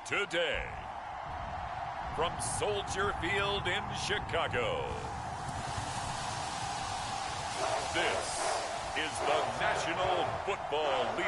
today. From Soldier Field in Chicago, this is the National Football League.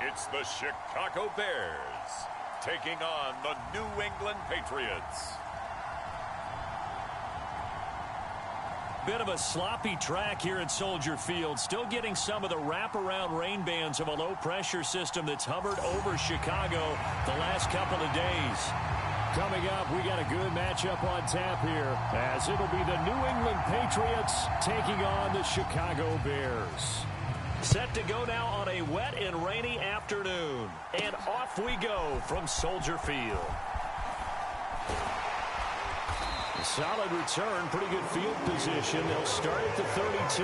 It's the Chicago Bears taking on the New England Patriots. Bit of a sloppy track here at Soldier Field. Still getting some of the wraparound rain bands of a low-pressure system that's hovered over Chicago the last couple of days. Coming up, we got a good matchup on tap here, as it'll be the New England Patriots taking on the Chicago Bears. Set to go now on a wet and rainy afternoon. And off we go from Soldier Field. A solid return, pretty good field position. They'll start at the 32.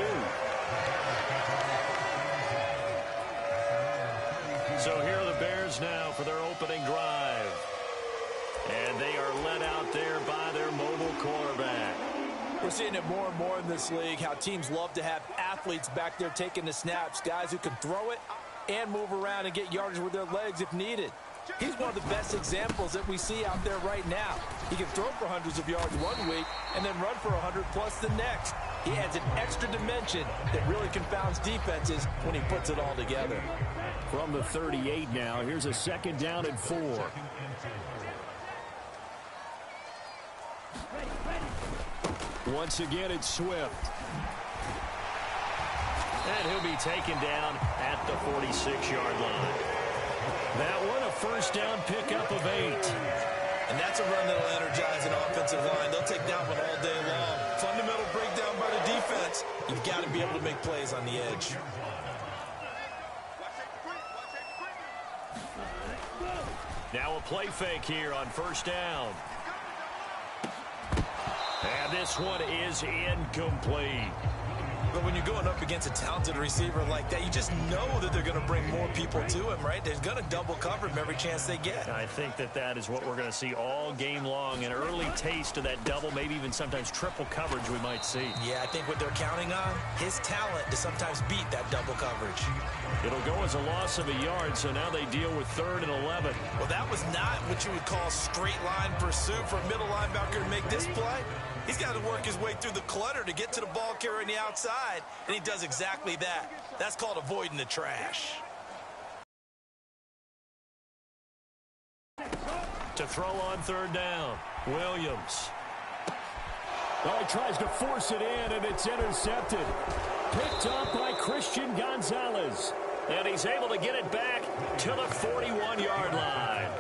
So here are the Bears now for their opening drive. And they are led out there by their mobile quarterback. We're seeing it more and more in this league, how teams love to have athletes back there taking the snaps, guys who can throw it and move around and get yardage with their legs if needed. He's one of the best examples that we see out there right now. He can throw for hundreds of yards one week and then run for 100 plus the next. He adds an extra dimension that really confounds defenses when he puts it all together. From the 38 now, here's a second down and 4. Once again, it's Swift. And he'll be taken down at the 46-yard line. That one, a first down pickup of 8. And that's a run that'll energize an offensive line. They'll take that one all day long. Fundamental breakdown by the defense. You've got to be able to make plays on the edge. Now a play fake here on first down. And this one is incomplete. But when you're going up against a talented receiver like that, you just know that they're going to bring more people to him, right? They're going to double cover him every chance they get. I think that is what we're going to see all game long. An early taste of that double, maybe even sometimes triple coverage we might see. Yeah, I think what they're counting on, his talent to sometimes beat that double coverage. It'll go as a loss of a yard, so now they deal with 3rd and 11. Well, that was not what you would call straight line pursuit for a middle linebacker to make this play. He's got to work his way through the clutter to get to the ball carrier on the outside, and he does exactly that. That's called avoiding the trash. To throw on 3rd down, Williams. Oh, he tries to force it in, and it's intercepted. Picked up by Christian Gonzalez. And he's able to get it back to the 41-yard line.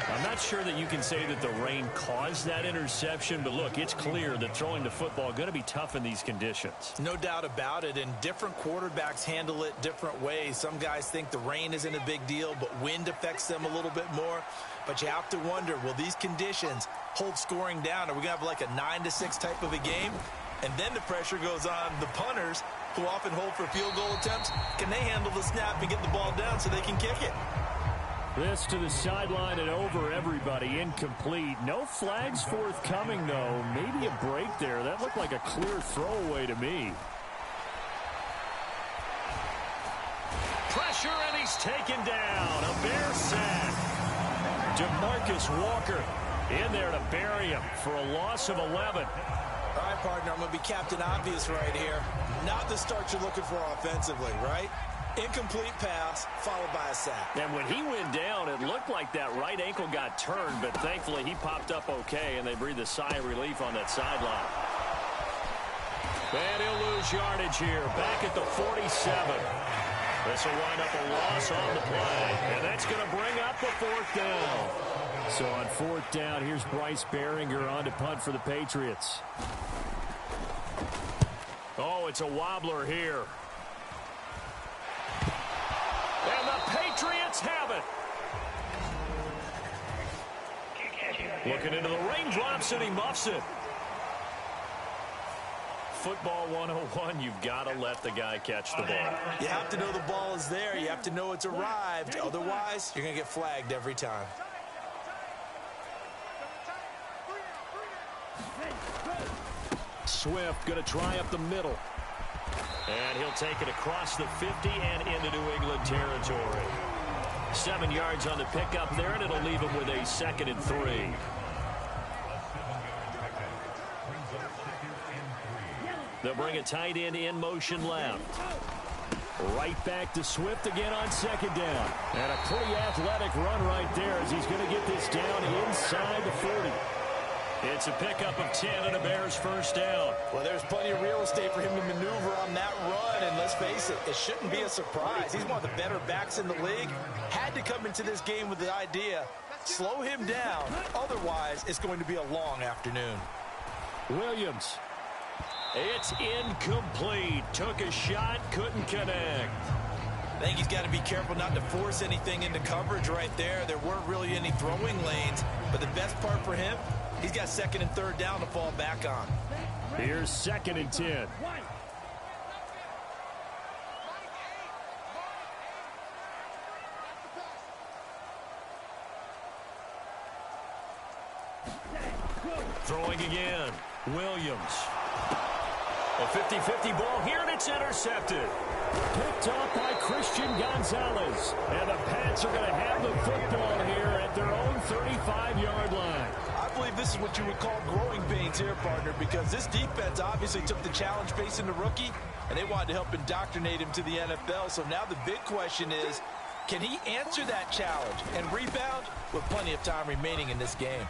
I'm not sure that you can say that the rain caused that interception, but look, it's clear that throwing the football is going to be tough in these conditions. No doubt about it, and different quarterbacks handle it different ways. Some guys think the rain isn't a big deal, but wind affects them a little bit more. But you have to wonder, will these conditions hold scoring down? Are we going to have like a 9-6 type of a game? And then the pressure goes on the punters, who often hold for field goal attempts. Can they handle the snap and get the ball down so they can kick it? This to the sideline and over everybody. Incomplete. No flags forthcoming, though. Maybe a break there. That looked like a clear throwaway to me. Pressure, and he's taken down. A Bear sack. DeMarcus Walker in there to bury him for a loss of 11. All right, partner, I'm going to be Captain Obvious right here. Not the start you're looking for offensively, right? Incomplete pass, followed by a sack. And when he went down, it looked like that right ankle got turned, but thankfully he popped up okay, and they breathed a sigh of relief on that sideline. And he'll lose yardage here, back at the 47. This will wind up a loss on the play, and that's going to bring up the 4th down. So on 4th down, here's Bryce Behringer on to punt for the Patriots. Oh, it's a wobbler here. And the Patriots have it. Looking into the raindrops, and he muffs it. football 101, you've got to let the guy catch the ball. You have to know the ball is there. You have to know it's arrived. Otherwise, you're going to get flagged every time. Swift going to try up the middle. And he'll take it across the 50 and into New England territory. 7 yards on the pickup there, and it'll leave him with a 2nd and 3. They'll bring a tight end in motion left. Right back to Swift again on 2nd down. And a pretty athletic run right there as he's going to get this down inside the 40. It's a pickup of 10 and a Bears first down. Well, there's plenty of real estate for him to maneuver on that run, and let's face it, it shouldn't be a surprise. He's one of the better backs in the league. Had to come into this game with the idea, slow him down. Otherwise, it's going to be a long afternoon. Williams. It's incomplete. Took a shot, couldn't connect. I think he's got to be careful not to force anything into coverage right there. There weren't really any throwing lanes, but the best part for him, he's got 2nd and 3rd down to fall back on. Here's 2nd and 10. Throwing again. Williams. A 50-50 ball here, and it's intercepted. Picked off by Christian Gonzalez. And the Pats are going to have the football here at their own 35-yard line. I believe this is what you would call growing pains here, partner, because this defense obviously took the challenge facing the rookie, and they wanted to help indoctrinate him to the NFL. So now the big question is, can he answer that challenge and rebound with plenty of time remaining in this game?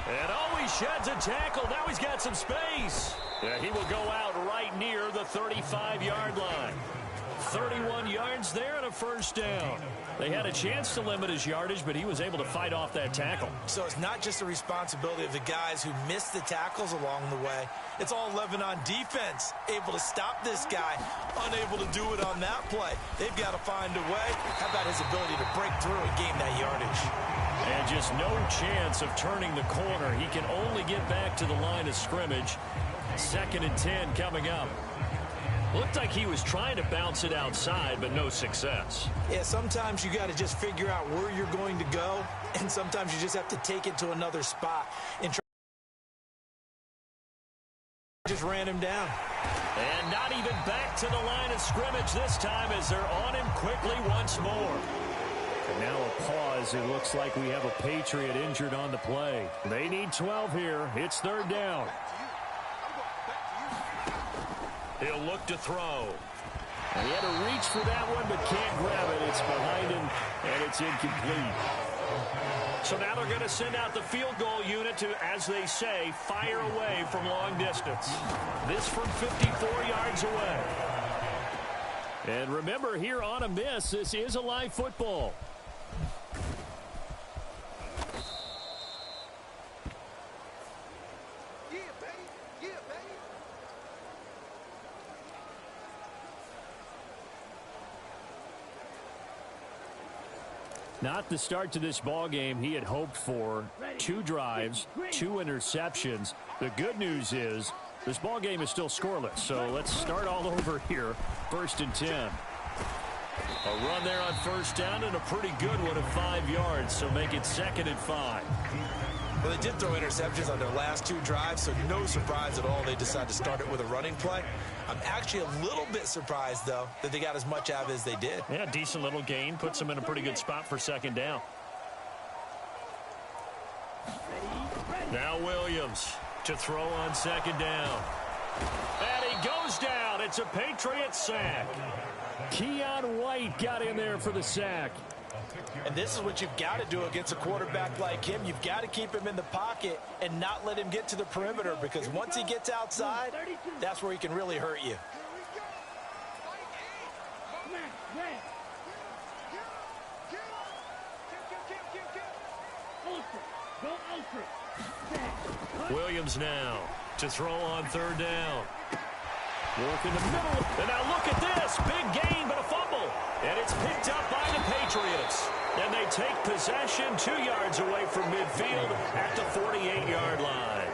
And he sheds a tackle. Now he's got some space. Yeah, he will go out right near the 35-yard line. 31 yards there and a first down. They had a chance to limit his yardage, but he was able to fight off that tackle. So it's not just the responsibility of the guys who missed the tackles along the way. It's all 11 on defense, able to stop this guy, unable to do it on that play. They've got to find a way. How about his ability to break through and gain that yardage? And just no chance of turning the corner. He can only get back to the line of scrimmage. 2nd and 10 coming up. Looked like he was trying to bounce it outside, but no success. Yeah, sometimes you got to just figure out where you're going to go, and sometimes you just have to take it to another spot. And just ran him down. And not even back to the line of scrimmage this time as they're on him quickly once more. And now a pause. It looks like we have a Patriot injured on the play. They need 12 here. It's 3rd down. He'll look to throw. And he had to reach for that one, but can't grab it. It's behind him, and it's incomplete. So now they're going to send out the field goal unit to, as they say, fire away from long distance. This from 54 yards away. And remember, here on a miss, this is a live football. Not the start to this ball game he had hoped for. 2 drives, 2 interceptions. The good news is this ball game is still scoreless. So let's start all over here. 1st and 10. A run there on 1st down and a pretty good one of 5 yards. So make it 2nd and 5. Well, they did throw interceptions on their last 2 drives, so no surprise at all they decided to start it with a running play. I'm actually a little bit surprised, though, that they got as much out of it as they did. Yeah, decent little gain. Puts them in a pretty good spot for 2nd down. Now Williams to throw on 2nd down. And he goes down. It's a Patriot sack. Keon White got in there for the sack. And this is what you've got to do against a quarterback like him. You've got to keep him in the pocket and not let him get to the perimeter, because once he gets outside, that's where he can really hurt you. Williams now to throw on 3rd down. Work in the middle. And now look at this. Big gain, but a fumble. And it's picked up by the Patriots. And they take possession 2 yards away from midfield at the 48-yard line.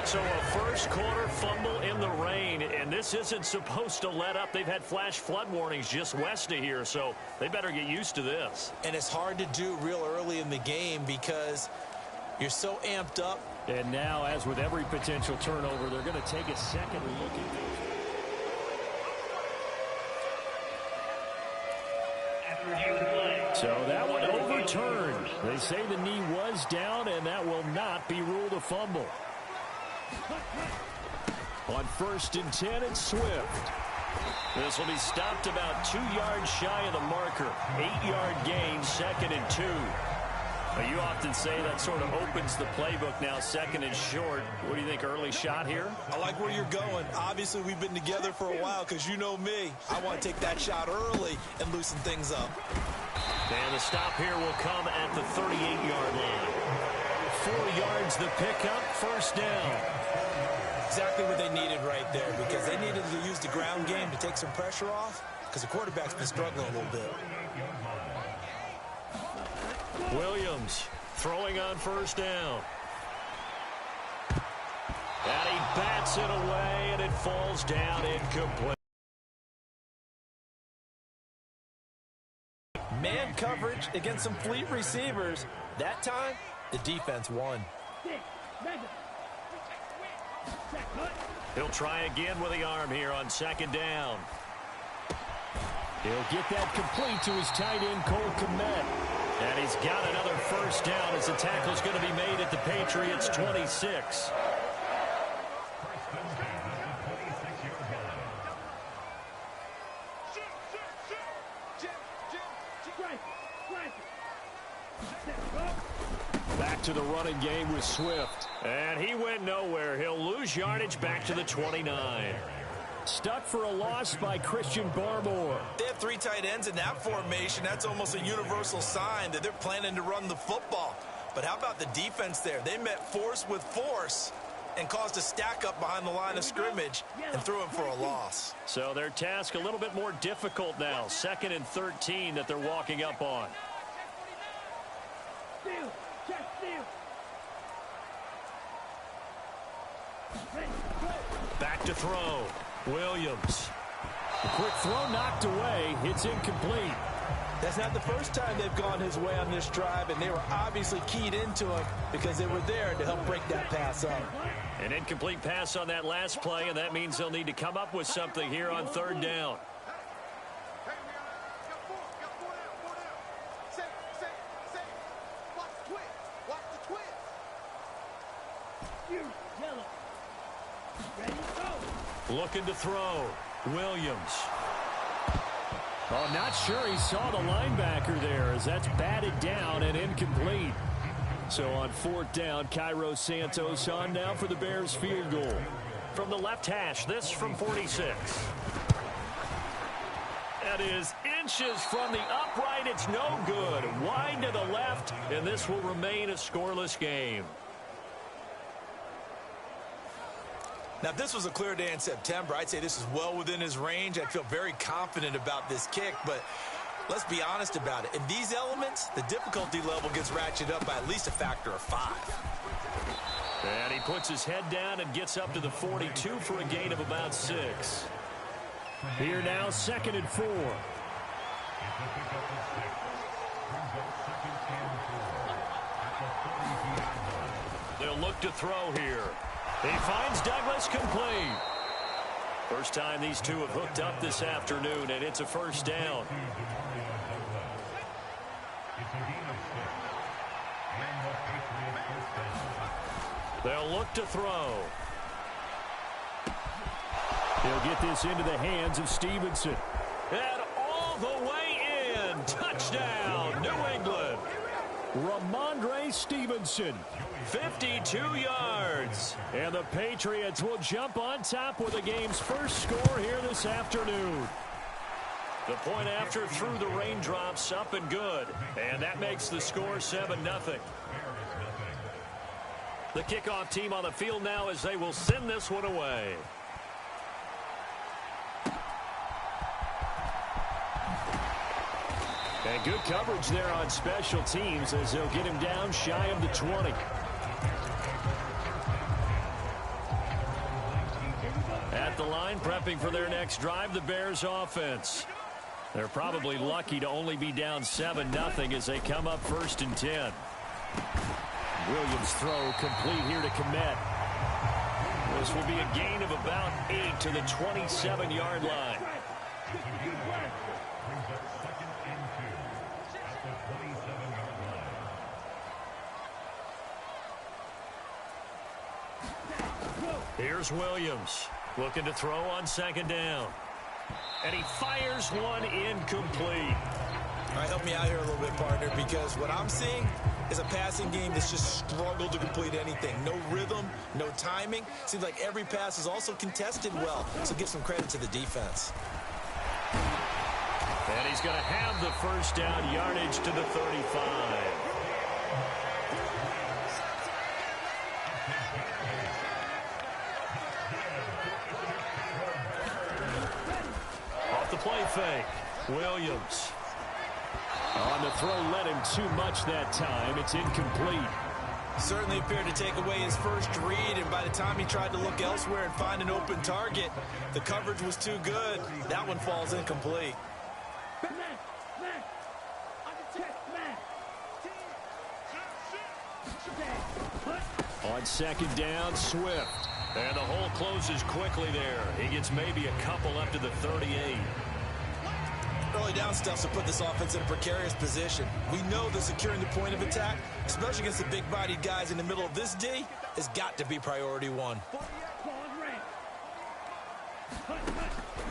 So a first quarter fumble in the rain, and this isn't supposed to let up. They've had flash flood warnings just west of here, so they better get used to this. And it's hard to do real early in the game because you're so amped up. And now, as with every potential turnover, they're going to take a second look at this. So that one overturned. They say the knee was down, and that will not be ruled a fumble. On 1st and 10, it's Swift. This will be stopped about 2 yards shy of the marker. 8-yard gain, 2nd and 2. Now, you often say that sort of opens the playbook now, 2nd and short. What do you think, early shot here? I like where you're going. Obviously, we've been together for a while because you know me. I want to take that shot early and loosen things up. And the stop here will come at the 38-yard line. 4 yards the pickup, 1st down. Exactly what they needed right there because they needed to use the ground game to take some pressure off because the quarterback's been struggling a little bit. Williams throwing on 1st down. And he bats it away, and it falls down incomplete. Man coverage against some fleet receivers. That time, the defense won. He'll try again with the arm here on 2nd down. He'll get that complete to his tight end, Cole Kmet. And he's got another 1st down as the tackle's going to be made at the Patriots' 26. Back to the running game with Swift. And he went nowhere. He'll lose yardage back to the 29. Stuck for a loss by Christian Barmore. They have 3 tight ends in that formation. That's almost a universal sign that they're planning to run the football. But how about the defense there? They met force with force and caused a stack up behind the line of scrimmage and threw him for a loss. So their task a little bit more difficult now. 2nd and 13 that they're walking up on. Back to throw. Williams. A quick throw knocked away. It's incomplete. That's not the first time they've gone his way on this drive, and they were obviously keyed into him because they were there to help break that pass up. An incomplete pass on that last play, and that means they'll need to come up with something here on 3rd down. Looking to throw. Williams. Oh, not sure he saw the linebacker there as that's batted down and incomplete. So on 4th down, Cairo Santos on now for the Bears field goal. From the left hash, this from 46. That is inches from the upright. It's no good. Wide to the left, and this will remain a scoreless game. Now, if this was a clear day in September, I'd say this is well within his range. I'd feel very confident about this kick, but let's be honest about it. In these elements, the difficulty level gets ratcheted up by at least a factor of 5. And he puts his head down and gets up to the 42 for a gain of about 6. Here now, 2nd and 4. They'll look to throw here. He finds Douglas complete. First time these two have hooked up this afternoon, and it's a 1st down. They'll look to throw. He'll get this into the hands of Stevenson. And all the way in. Touchdown, New England. Ramondre Stevenson, 52 yards. And the Patriots will jump on top with the game's first score here this afternoon. The point after through the raindrops, up and good. And that makes the score 7-0. The kickoff team on the field now as they will send this one away. And good coverage there on special teams as they'll get him down shy of the 20. line, prepping for their next drive, the Bears offense. They're probably lucky to only be down 7-0 as they come up 1st and 10. Williams' throw complete here to commit. This will be a gain of about 8 to the 27-yard line. Here's Williams looking to throw on 2nd down. And he fires one incomplete. All right, help me out here a little bit, partner, because what I'm seeing is a passing game that's just struggled to complete anything. No rhythm, no timing. Seems like every pass is also contested well, so give some credit to the defense. And he's going to have the 1st down, yardage to the 35. Off the play fake, Williams. On the throw, led him too much that time. It's incomplete. Certainly appeared to take away his first read, and by the time he tried to look elsewhere and find an open target, the coverage was too good. That one falls incomplete. On 2nd down, Swift. And the hole closes quickly there. He gets maybe a couple up to the 38. Early down stuff to put this offense in a precarious position. We know that securing the point of attack, especially against the big-bodied guys in the middle of this D, has got to be priority one.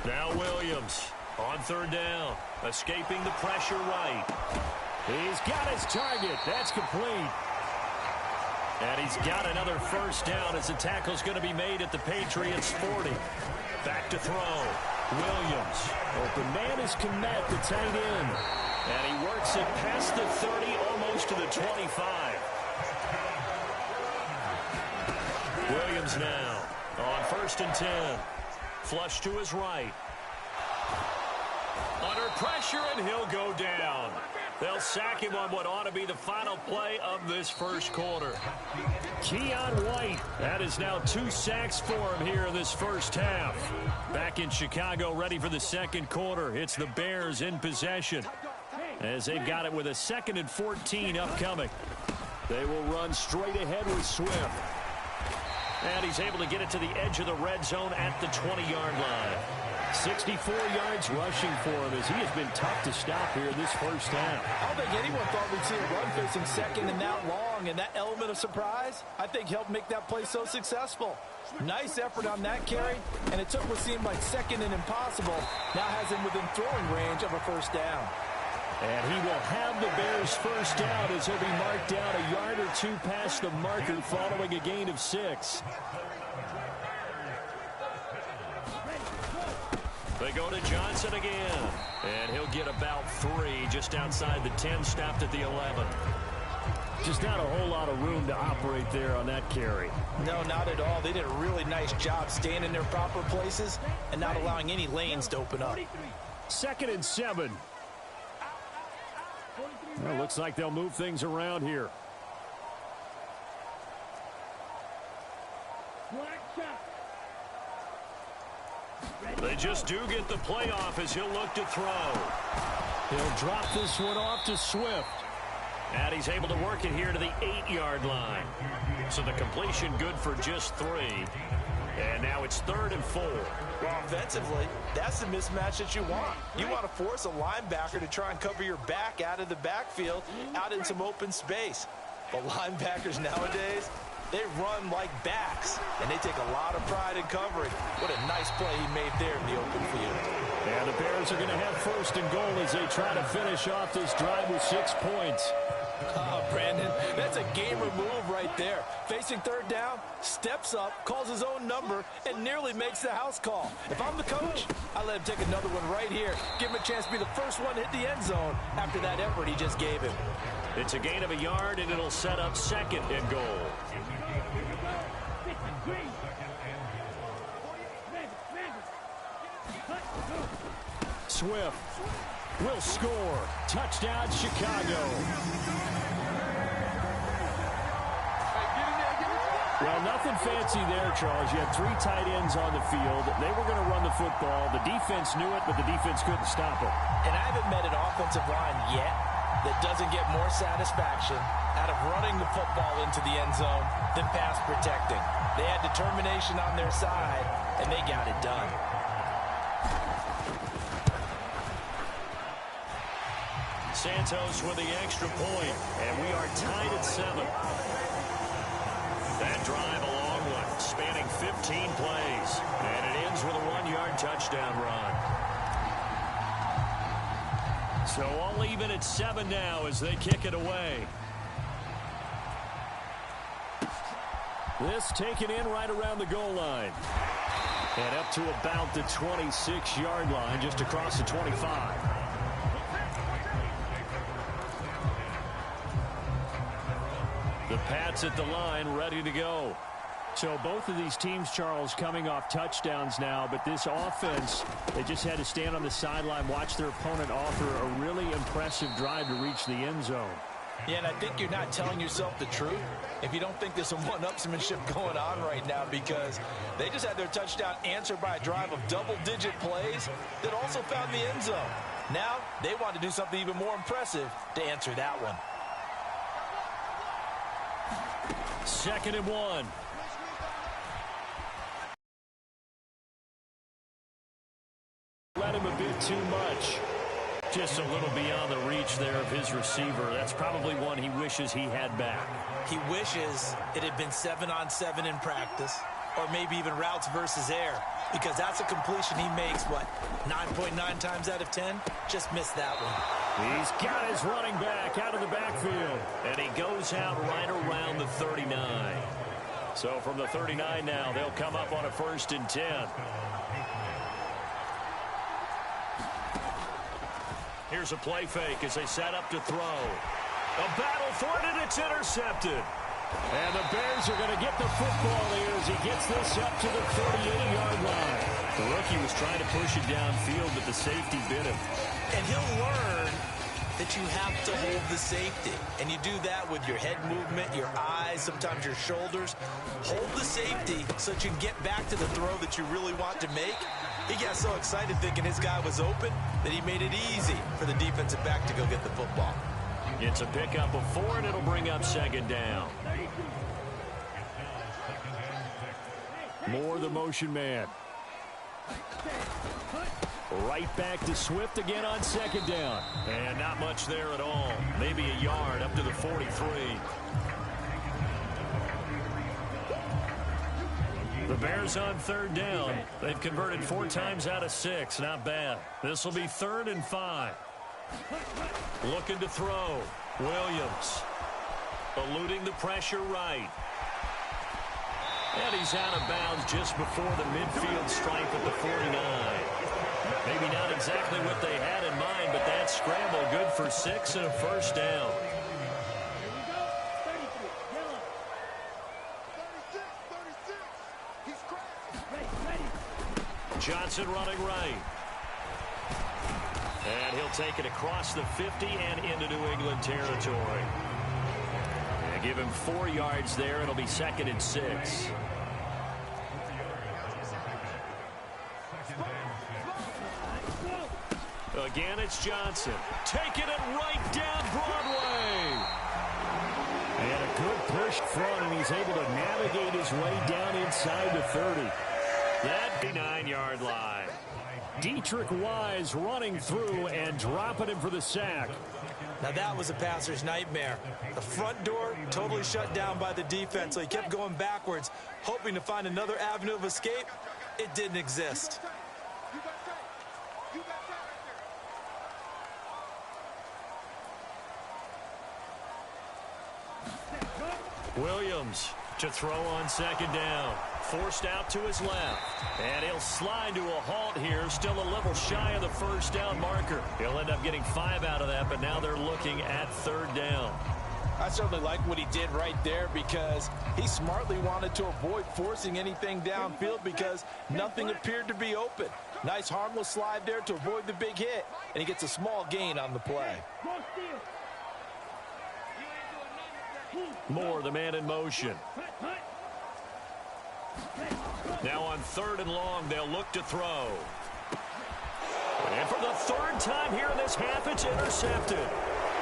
Now Williams on 3rd down, escaping the pressure right. He's got his target. That's complete. And he's got another 1st down as the tackle's going to be made at the Patriots 40. Back to throw. Williams. Open man is Kmet, the tight end. And he works it past the 30, almost to the 25. Williams now on 1st and 10. Flush to his right. Under pressure, and he'll go down. They'll sack him on what ought to be the final play of this 1st quarter. Keon White, that is now 2 sacks for him here in this 1st half. Back in Chicago, ready for the 2nd quarter. It's the Bears in possession as they've got it with a 2nd and 14 upcoming. They will run straight ahead with Swift. And he's able to get it to the edge of the red zone at the 20-yard line. 64 yards rushing for him as he has been tough to stop here this 1st half. I don't think anyone thought we'd see a run facing 2nd and that long, and that element of surprise, I think, helped make that play so successful. Nice effort on that carry, and it took what seemed like 2nd and impossible, now has him within throwing range of a 1st down. And he will have the Bears' 1st down as he'll be marked down a yard or 2 past the marker following a gain of 6. They go to Johnson again, and he'll get about 3 just outside the 10, stopped at the 11. Just not a whole lot of room to operate there on that carry. No, not at all. They did a really nice job staying in their proper places and not allowing any lanes to open up. 2nd and 7. Well, looks like they'll move things around here. They just do get the play off as he'll look to throw. He'll drop this one off to Swift. And he's able to work it here to the 8-yard line. So the completion good for just 3. And now it's 3rd and 4. Well, offensively, that's the mismatch that you want. You want to force a linebacker to try and cover your back out of the backfield, out in some open space. But linebackers nowadays, they run like backs, and they take a lot of pride in covering. What a nice play he made there in the open field. And the Bears are going to have 1st and goal as they try to finish off this drive with 6 points. Oh, Brandon, that's a gamer move right there. Facing 3rd down, steps up, calls his own number, and nearly makes the house call. If I'm the coach, I let him take another one right here. Give him a chance to be the first one to hit the end zone after that effort he just gave him. It's a gain of a yard, and it'll set up 2nd and goal. Swift will score. Touchdown, Chicago. Well, nothing fancy there, Charles. You had 3 tight ends on the field. They were going to run the football. The defense knew it, but the defense couldn't stop it. And I haven't met an offensive line yet that doesn't get more satisfaction out of running the football into the end zone than pass protecting. They had determination on their side, and they got it done. Santos with the extra point, and we are tied at 7. That drive, a long one, spanning 15 plays, and it ends with a 1-yard touchdown run. So all even at 7 now as they kick it away. This taken in right around the goal line. And up to about the 26-yard line, just across the 25. The Pats at the line, ready to go. So both of these teams, Charles, coming off touchdowns now, but this offense, they just had to stand on the sideline, watch their opponent offer a really impressive drive to reach the end zone. Yeah, and I think you're not telling yourself the truth if you don't think there's some one-upsmanship going on right now, because they just had their touchdown answered by a drive of double-digit plays that also found the end zone. Now they want to do something even more impressive to answer that one. 2nd and 1. Let him a bit too much. Just a little beyond the reach there of his receiver. That's probably one he wishes he had back. He wishes it had been 7-on-7 in practice, or maybe even routes versus air, because that's a completion he makes, what, 9.9 times out of 10? Just missed that one. He's got his running back out of the backfield, and he goes out right around the 39. So from the 39 now, they'll come up on a 1st and 10. Here's a play fake as they set up to throw. A battle for it, and it's intercepted. And the Bears are going to get the football here as he gets this up to the 38-yard line. The rookie was trying to push it downfield, but the safety bit him. And he'll learn that you have to hold the safety. And you do that with your head movement, your eyes, sometimes your shoulders. Hold the safety so that you can get back to the throw that you really want to make. He got so excited thinking his guy was open that he made it easy for the defensive back to go get the football. It's a pickup of 4, and it'll bring up 2nd down. Moore, the motion man. Right back to Swift again on 2nd down. And not much there at all. Maybe a yard up to the 43. The Bears on 3rd down. They've converted 4 times out of 6. Not bad. This will be 3rd and 5. Looking to throw. Williams. Eluding the pressure right. And he's out of bounds just before the midfield stripe at the 49. Maybe not exactly what they had in mind, but that scramble good for 6 and a 1st down. Johnson running right. And he'll take it across the 50 and into New England territory. And give him 4 yards there. It'll be 2nd and 6. Again, it's Johnson. Taking it right down Broadway. And a good push front, and he's able to navigate his way down inside the 30. That 9-yard line. Dietrich Wise running through and dropping him for the sack. Now that was a passer's nightmare. The front door totally shut down by the defense, so he kept going backwards, hoping to find another avenue of escape. It didn't exist. Williams to throw on 2nd down. Forced out to his left. And he'll slide to a halt here. Still a little shy of the 1st down marker. He'll end up getting 5 out of that, but now they're looking at 3rd down. I certainly like what he did right there because he smartly wanted to avoid forcing anything downfield because nothing appeared to be open. Nice harmless slide there to avoid the big hit, and he gets a small gain on the play. Moore, the man in motion. Now on 3rd and long, they'll look to throw. And for the 3rd time here in this half, it's intercepted.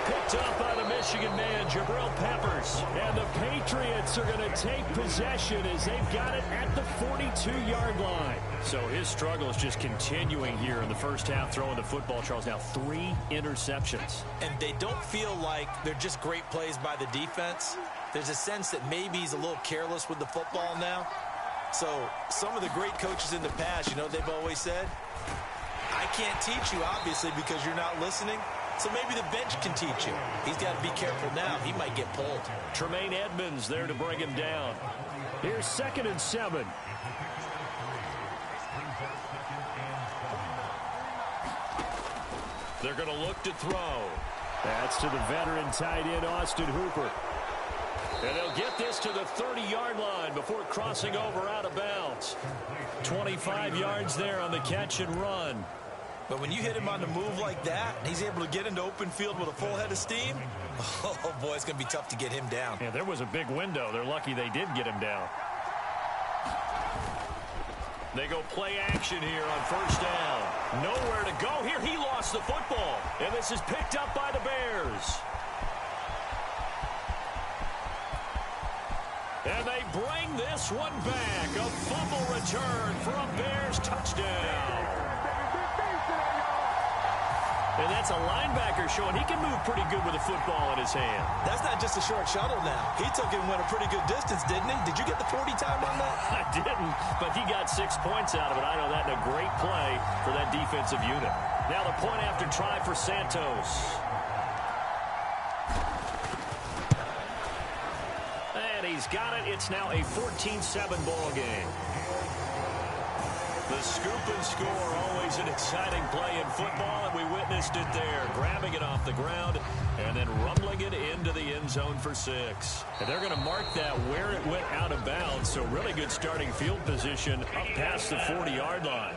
Picked up by the Michigan man, Jabril Peppers. And the Patriots are going to take possession as they've got it at the 42-yard line. So his struggle is just continuing here in the first half, throwing the football. Charles, now 3 interceptions. And they don't feel like they're just great plays by the defense. There's a sense that maybe he's a little careless with the football now. So some of the great coaches in the past, you know, they've always said, I can't teach you, obviously, because you're not listening. So maybe the bench can teach you. He's got to be careful now. He might get pulled. Tremaine Edmonds there to bring him down. Here's 2nd and 7. They're going to look to throw. That's to the veteran tight end, Austin Hooper. And they'll get this to the 30-yard line before crossing over out of bounds. 25 yards there on the catch and run. But when you hit him on the move like that, and he's able to get into open field with a full head of steam, oh, boy, it's going to be tough to get him down. Yeah, there was a big window. They're lucky they did get him down. They go play action here on 1st down. Nowhere to go here. He lost the football. And this is picked up by the Bears. And they bring this one back. A fumble return for a Bears touchdown. And that's a linebacker showing he can move pretty good with a football in his hand. That's not just a short shuttle now. He took it and went a pretty good distance, didn't he? Did you get the 40 time on that? I didn't, but he got 6 points out of it. I know that in a great play for that defensive unit. Now the point after try for Santos. And he's got it. It's now a 14-7 ball game. The scoop and score, always an exciting play in football, and we witnessed it there. Grabbing it off the ground and then rumbling it into the end zone for 6. And they're going to mark that where it went out of bounds, so really good starting field position up past the 40-yard line.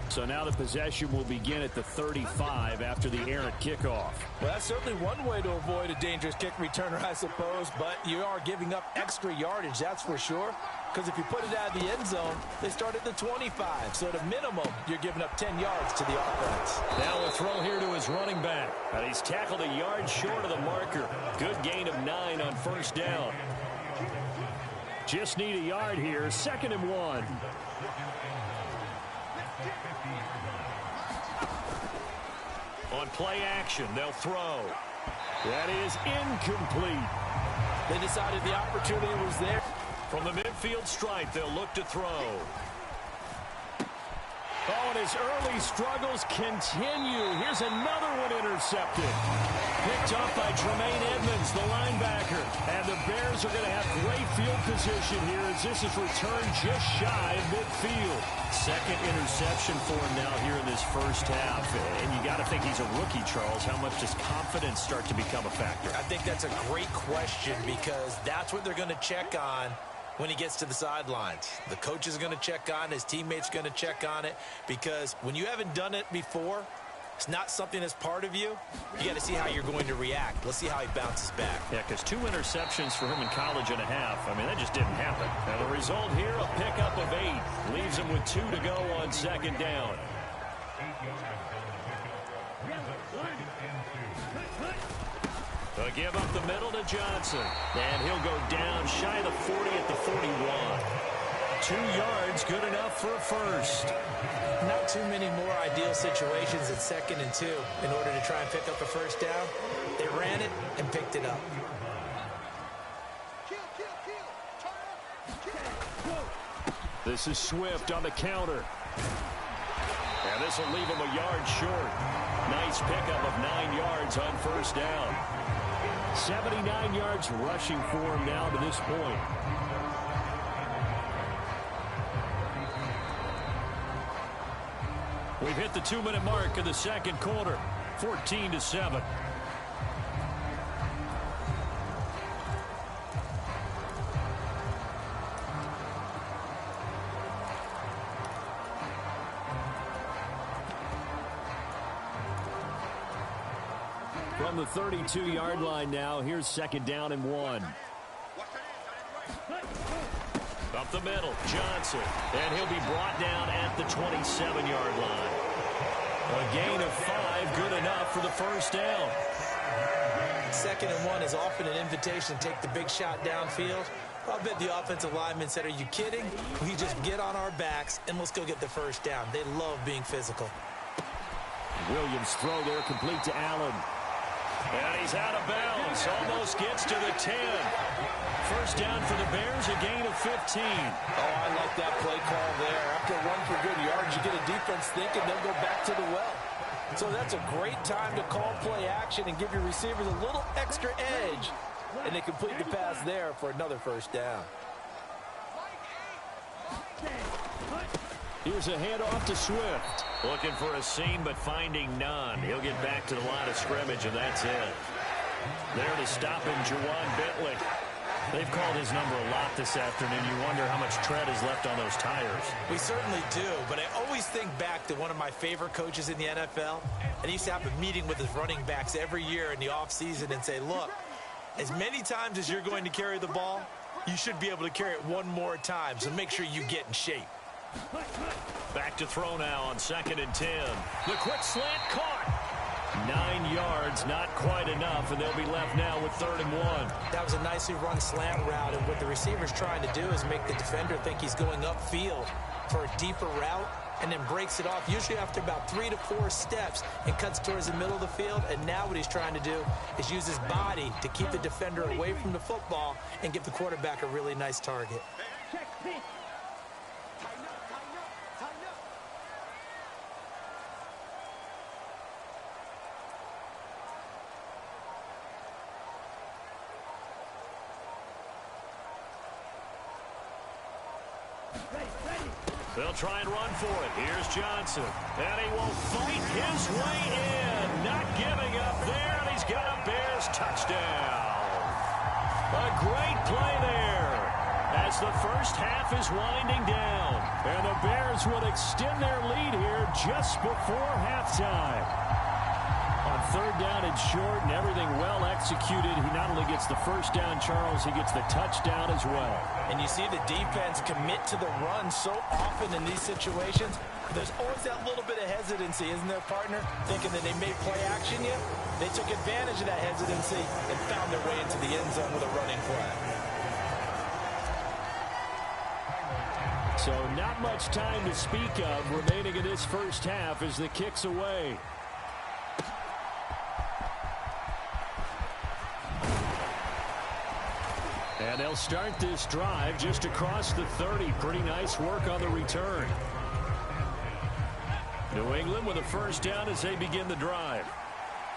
So now the possession will begin at the 35 after the errant kickoff. Well, that's certainly one way to avoid a dangerous kick returner, I suppose, but you are giving up extra yardage, that's for sure. Because if you put it out of the end zone, they start at the 25. So at a minimum, you're giving up 10 yards to the offense. Now a throw here to his running back. And he's tackled a yard short of the marker. Good gain of 9 on 1st down. Just need a yard here. 2nd and 1. On play action, they'll throw. That is incomplete. They decided the opportunity was there. From the midfield stripe, they'll look to throw. Oh, and his early struggles continue. Here's another one intercepted. Picked up by Tremaine Edmonds, the linebacker. And the Bears are going to have great field position here as this is returned just shy of midfield. 2nd interception for him now here in this first half. And you got to think he's a rookie, Charles. How much does confidence start to become a factor? I think that's a great question because that's what they're going to check on when he gets to the sidelines. The coach is going to check on it. His teammates are going to check on it because when you haven't done it before, it's not something that's part of you. You got to see how you're going to react. Let's see how he bounces back. Yeah, because 2 interceptions for him in college and a half. I mean, that just didn't happen. And the result here, a pickup of 8. Leaves him with 2 to go on 2nd down. Give up the middle to Johnson. And he'll go down shy of the 40 at the 41. 2 yards, good enough for a first. Not too many more ideal situations at 2nd and 2 in order to try and pick up a first down. They ran it and picked it up. This is Swift on the counter. And this will leave him a yard short. Nice pickup of 9 yards on 1st down. 79 yards rushing for him now to this point. We've hit the 2-minute mark of the 2nd quarter. 14-7. From the 32-yard line now, here's 2nd down and 1. Up the middle, Johnson. And he'll be brought down at the 27-yard line. A gain of 5, good enough for the first down. 2nd and 1 is often an invitation to take the big shot downfield. I bet the offensive lineman said, are you kidding? We just get on our backs and let's go get the first down. They love being physical. Williams throw there complete to Allen. And he's out of bounds. Almost gets to the 10. First down for the Bears, a gain of 15. Oh, I like that play call there. After a run for good yards, you get a defense thinking they'll go back to the well. So that's a great time to call play action and give your receivers a little extra edge. And they complete the pass there for another first down. Here's a handoff to Swift. Looking for a seam, but finding none. He'll get back to the line of scrimmage, and that's it. There to stop him, Juwan Bentley. They've called his number a lot this afternoon. You wonder how much tread is left on those tires. We certainly do, but I always think back to one of my favorite coaches in the NFL, and he used to have a meeting with his running backs every year in the offseason and say, look, as many times as you're going to carry the ball, you should be able to carry it one more time, so make sure you get in shape. Back to throw now on 2nd and 10. The quick slant caught. 9 yards, not quite enough, and they'll be left now with 3rd and 1. That was a nicely run slant route, and what the receiver's trying to do is make the defender think he's going upfield for a deeper route, and then breaks it off, usually after about 3 to 4 steps, and cuts towards the middle of the field. And now what he's trying to do is use his body to keep the defender away from the football and give the quarterback a really nice target. They'll try and run for it. Here's Johnson. And he will fight his way in. Not giving up there. And he's got a Bears touchdown. A great play there as the first half is winding down. And the Bears would extend their lead here just before halftime. On 3rd down and short and everything well executed, he not only gets the first down, Charles, he gets the touchdown as well. And you see the defense commit to the run so often in these situations. There's always that little bit of hesitancy, isn't there, partner? Thinking that they may play action you. They took advantage of that hesitancy and found their way into the end zone with a running play. So not much time to speak of remaining in this first half as the kick's away. And they'll start this drive just across the 30. Pretty nice work on the return. New England with a first down as they begin the drive.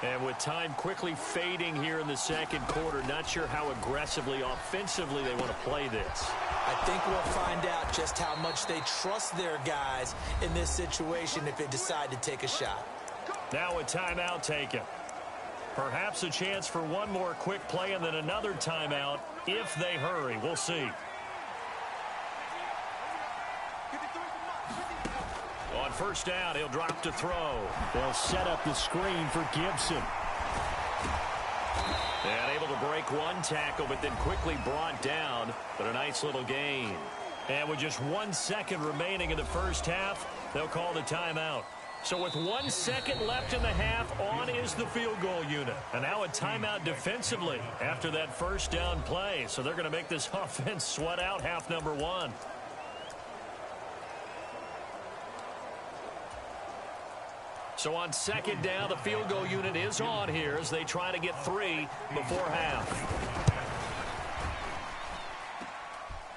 And with time quickly fading here in the second quarter, not sure how aggressively, offensively they want to play this. I think we'll find out just how much they trust their guys in this situation if they decide to take a shot. Now a timeout taken. Perhaps a chance for one more quick play and then another timeout if they hurry. We'll see. On first down, he'll drop to throw. They'll set up the screen for Gibson. And able to break one tackle, but then quickly brought down. But a nice little gain. And with just 1 second remaining in the first half, they'll call the timeout. So with 1 second left in the half, on is the field goal unit. And now a timeout defensively after that first down play. So they're going to make this offense sweat out half number 1. So on second down, the field goal unit is on here as they try to get 3 before half.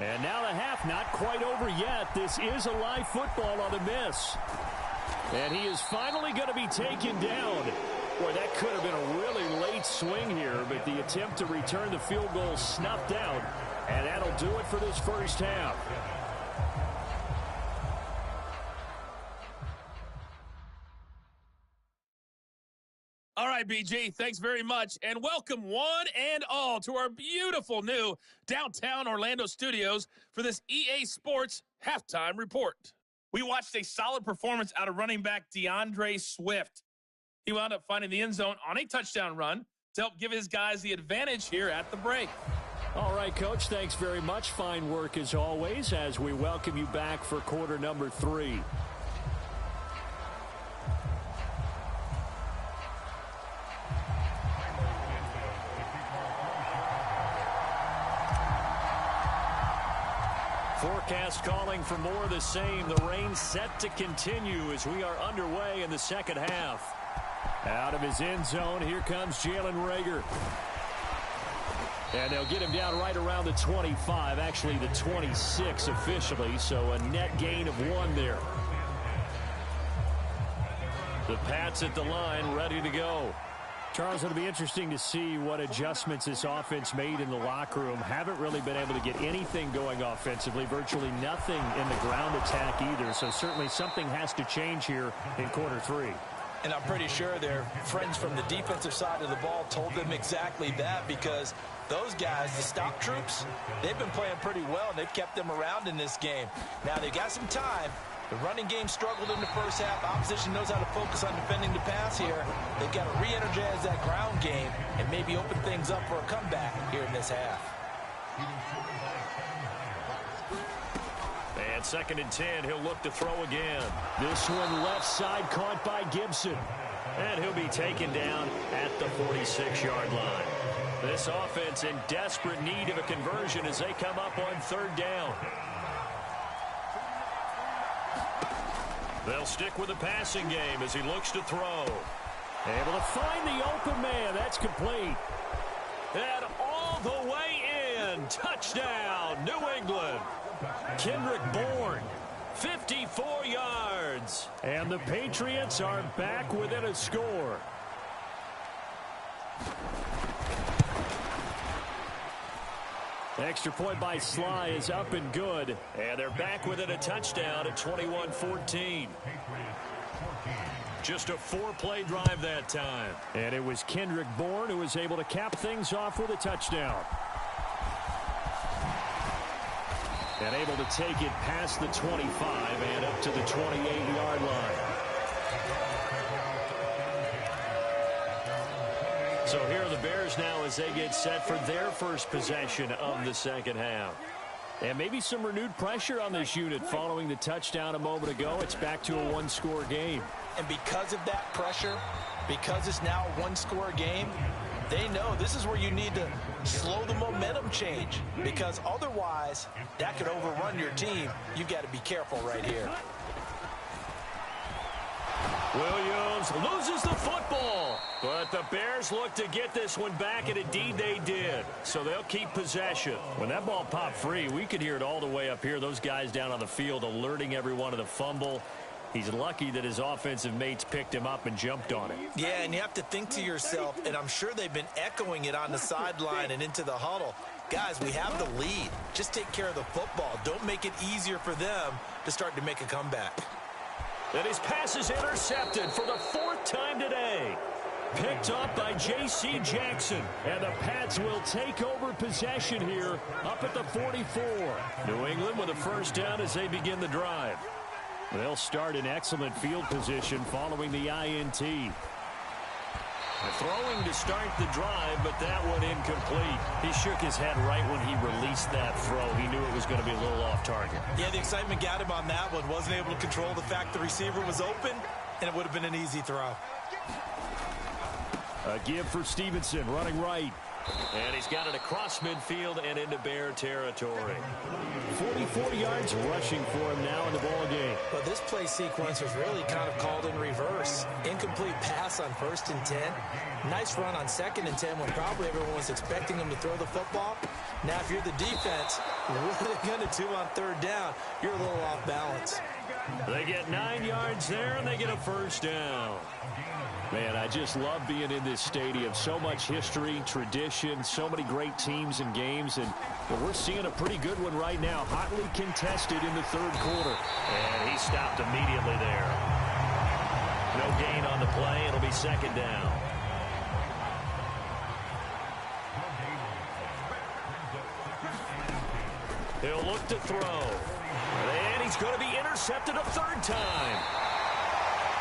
And now the half not quite over yet. This is a live football on the miss. And he is finally going to be taken down. Boy, that could have been a really late swing here, but the attempt to return the field goal snuffed out. And that'll do it for this first half. All right, BG, thanks very much. And welcome one and all to our beautiful new downtown Orlando studios for this EA Sports Halftime Report. We watched a solid performance out of running back DeAndre Swift. He wound up finding the end zone on a touchdown run to help give his guys the advantage here at the break. All right, Coach, thanks very much. Fine work as always as we welcome you back for quarter number 3. Forecast calling for more of the same. The rain set to continue as we are underway in the second half. Out of his end zone, here comes Jalen Reagor. And they'll get him down right around the 25, actually the 26 officially, so a net gain of 1 there. The Pats at the line, ready to go. Charles, it'll be interesting to see what adjustments this offense made in the locker room. Haven't really been able to get anything going offensively, virtually nothing in the ground attack either, so certainly something has to change here in quarter 3. And I'm pretty sure their friends from the defensive side of the ball told them exactly that, because those guys, the stock troops, they've been playing pretty well, and they've kept them around in this game. Now, they've got some time. The running game struggled in the first half. Opposition knows how to focus on defending the pass here. They've got to re-energize that ground game and maybe open things up for a comeback here in this half. And 2nd and 10, he'll look to throw again. This one left side caught by Gibson. And he'll be taken down at the 46-yard line. This offense in desperate need of a conversion as they come up on 3rd down. They'll stick with the passing game as he looks to throw. Able to find the open man. That's complete. And all the way in. Touchdown, New England. Kendrick Bourne, 54 yards. And the Patriots are back within a score. Extra point by Sly is up and good. And they're back within a touchdown at 21-14. Just a 4-play drive that time. And it was Kendrick Bourne who was able to cap things off with a touchdown. And able to take it past the 25 and up to the 28-yard line. So here are the Bears now as they get set for their first possession of the second half. And maybe some renewed pressure on this unit following the touchdown a moment ago. It's back to a 1-score game. And because of that pressure, because it's now a 1-score game, they know this is where you need to slow the momentum change, because otherwise that could overrun your team. You've got to be careful right here. Williams loses the football, but the Bears look to get this one back, and indeed they did. So they'll keep possession. When that ball popped free, we could hear it all the way up here. Those guys down on the field alerting everyone of the fumble. He's lucky that his offensive mates picked him up and jumped on it. Yeah, and you have to think to yourself, and I'm sure they've been echoing it on the sideline and into the huddle. Guys, we have the lead. Just take care of the football. Don't make it easier for them to start to make a comeback. And his pass is intercepted for the 4th time today. Picked up by J.C. Jackson. And the Pats will take over possession here up at the 44. New England with a first down as they begin the drive. They'll start in excellent field position following the INT. Throwing to start the drive, but that one incomplete. He shook his head right when he released that throw. He knew it was going to be a little off target. Yeah, the excitement got him on that one. Wasn't able to control the fact the receiver was open, and it would have been an easy throw. A give for Stevenson, running right. And he's got it across midfield and into Bear territory. 44 yards rushing for him now in the ball game. But this play sequence was really kind of called in reverse. Incomplete pass on 1st and 10. Nice run on 2nd and 10 when probably everyone was expecting him to throw the football. Now, if you're the defense, what are they going to do on 3rd down? You're a little off balance. They get 9 yards there, and they get a first down. Man, I just love being in this stadium. So much history, tradition, so many great teams and games. And we're seeing a pretty good one right now. Hotly contested in the 3rd quarter. And he stopped immediately there. No gain on the play. It'll be 2nd down. He'll look to throw. And he's going to be intercepted a 3rd time.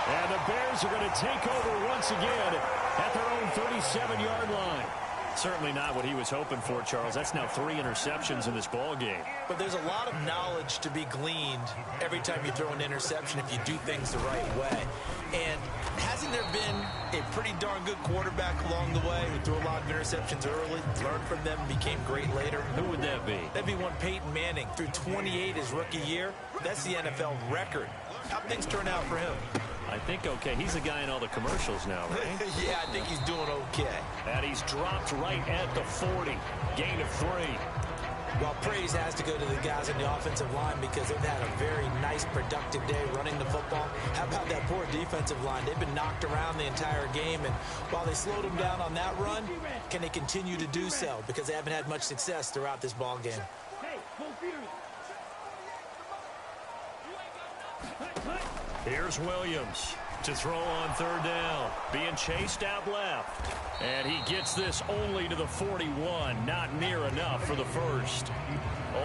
And the Bears are going to take over once again at their own 37-yard line. Certainly not what he was hoping for, Charles. That's now 3 interceptions in this ball game. But there's a lot of knowledge to be gleaned every time you throw an interception if you do things the right way. And hasn't there been a pretty darn good quarterback along the way who threw a lot of interceptions early, learned from them, and became great later? Who would that be? That'd be one Peyton Manning. Threw 28 his rookie year. That's the NFL record. How'd things turn out for him? I think okay. He's the guy in all the commercials now, right? Yeah, I think he's doing okay. And he's dropped right at the 40. Gain of 3. Well, praise has to go to the guys on the offensive line because they've had a very nice, productive day running the football. How about that poor defensive line? They've been knocked around the entire game, and while they slowed them down on that run, can they continue to do so? Because they haven't had much success throughout this ball game. Here's Williams to throw on 3rd down. Being chased out left. And he gets this only to the 41. Not near enough for the first.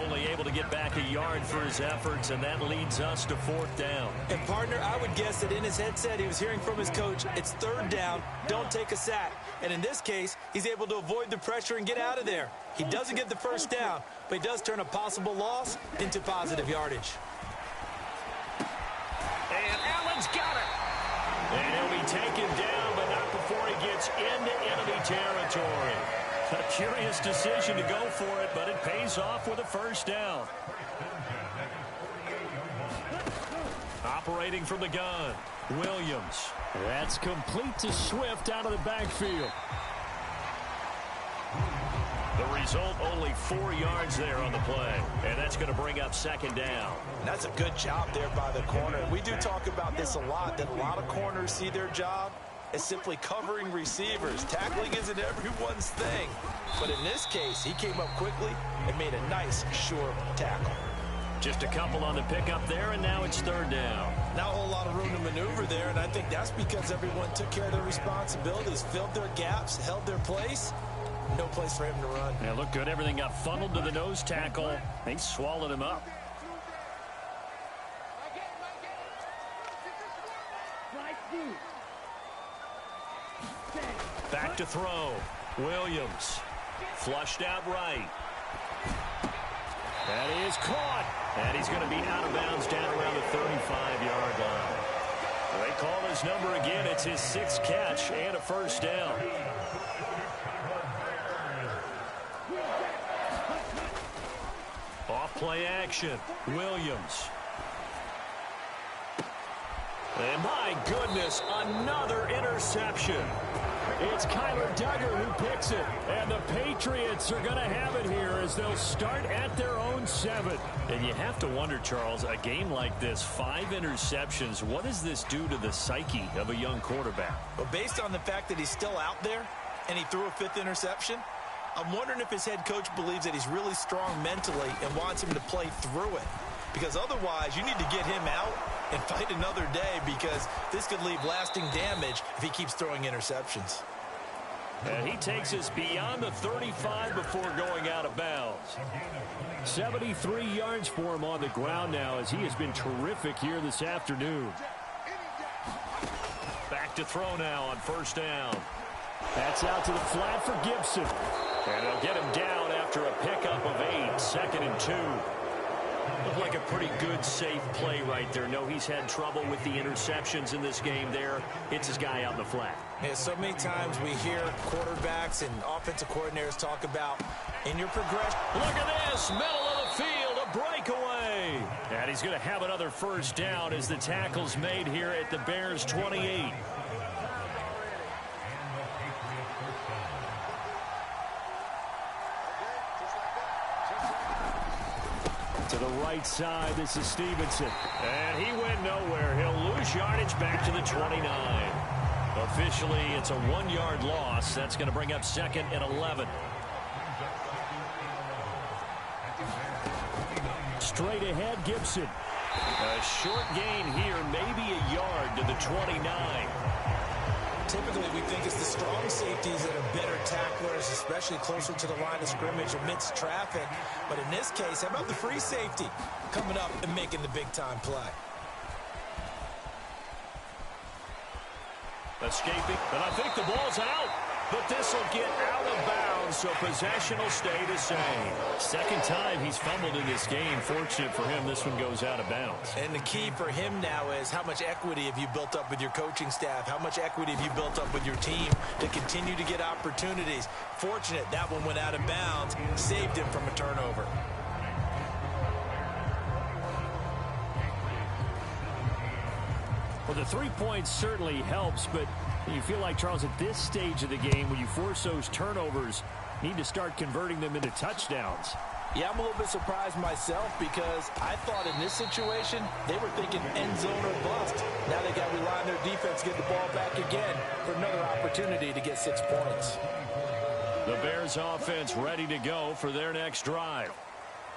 Only able to get back a yard for his efforts, and that leads us to 4th down. And, partner, I would guess that in his headset he was hearing from his coach, it's 3rd down, don't take a sack. And in this case, he's able to avoid the pressure and get out of there. He doesn't get the first down, but he does turn a possible loss into positive yardage. And Allen's got it. And he'll be taken down, but not before he gets into enemy territory. A curious decision to go for it, but it pays off with a first down. Operating from the gun, Williams. That's complete to Swift out of the backfield. The result, only 4 yards there on the play. And that's going to bring up 2nd down. That's a good job there by the corner. We do talk about this a lot, that a lot of corners see their job as simply covering receivers. Tackling isn't everyone's thing. But in this case, he came up quickly and made a nice, sure tackle. Just a couple on the pickup there, and now it's 3rd down. Not a whole lot of room to maneuver there, and I think that's because everyone took care of their responsibilities, filled their gaps, held their place. No place for him to run. Yeah, looked good. Everything got funneled to the nose tackle. They swallowed him up. Back to throw. Williams. Flushed out right. That is caught. And he's going to be out of bounds down around the 35-yard line. They call his number again. It's his 6th catch and a first down. Off play action. Williams. And my goodness, another interception. It's Kyler Duggar who picks it. And the Patriots are going to have it here as they'll start at their own 7. And you have to wonder, Charles, a game like this, 5 interceptions, what does this do to the psyche of a young quarterback? Well, based on the fact that he's still out there and he threw a 5th interception, I'm wondering if his head coach believes that he's really strong mentally and wants him to play through it. Because otherwise, you need to get him out and fight another day, because this could leave lasting damage if he keeps throwing interceptions. And he takes us beyond the 35 before going out of bounds. 73 yards for him on the ground now, as he has been terrific here this afternoon. Back to throw now on 1st down. That's out to the flat for Gibson. And they'll get him down after a pickup of 8, 2nd and 2. Looked like a pretty good, safe play right there. No, he's had trouble with the interceptions in this game there. Hits his guy out in the flat. Yeah, so many times we hear quarterbacks and offensive coordinators talk about in your progression. Look at this, middle of the field, a breakaway. And he's going to have another first down as the tackle's made here at the Bears' 28. To the right side, this is Stevenson. And he went nowhere. He'll lose yardage back to the 29. Officially, it's a 1-yard loss. That's going to bring up 2nd and 11. Straight ahead, Gibson. A short gain here, maybe a yard to the 29. Typically, we think it's the strong safeties that are better tacklers, especially closer to the line of scrimmage amidst traffic. But in this case, how about the free safety coming up and making the big-time play? Escaping, and I think the ball's out. but this will get out of bounds, so possession will stay the same. Second time he's fumbled in this game. Fortunate for him, this one goes out of bounds. And the key for him now is how much equity have you built up with your coaching staff? How much equity have you built up with your team to continue to get opportunities? Fortunate that one went out of bounds, saved him from a turnover. Well, the 3 points certainly helps, but you feel like, Charles, at this stage of the game, when you force those turnovers, you need to start converting them into touchdowns. Yeah, I'm a little bit surprised myself because I thought in this situation they were thinking end zone or bust. Now they got to rely on their defense to get the ball back again for another opportunity to get 6 points. The Bears offense ready to go for their next drive.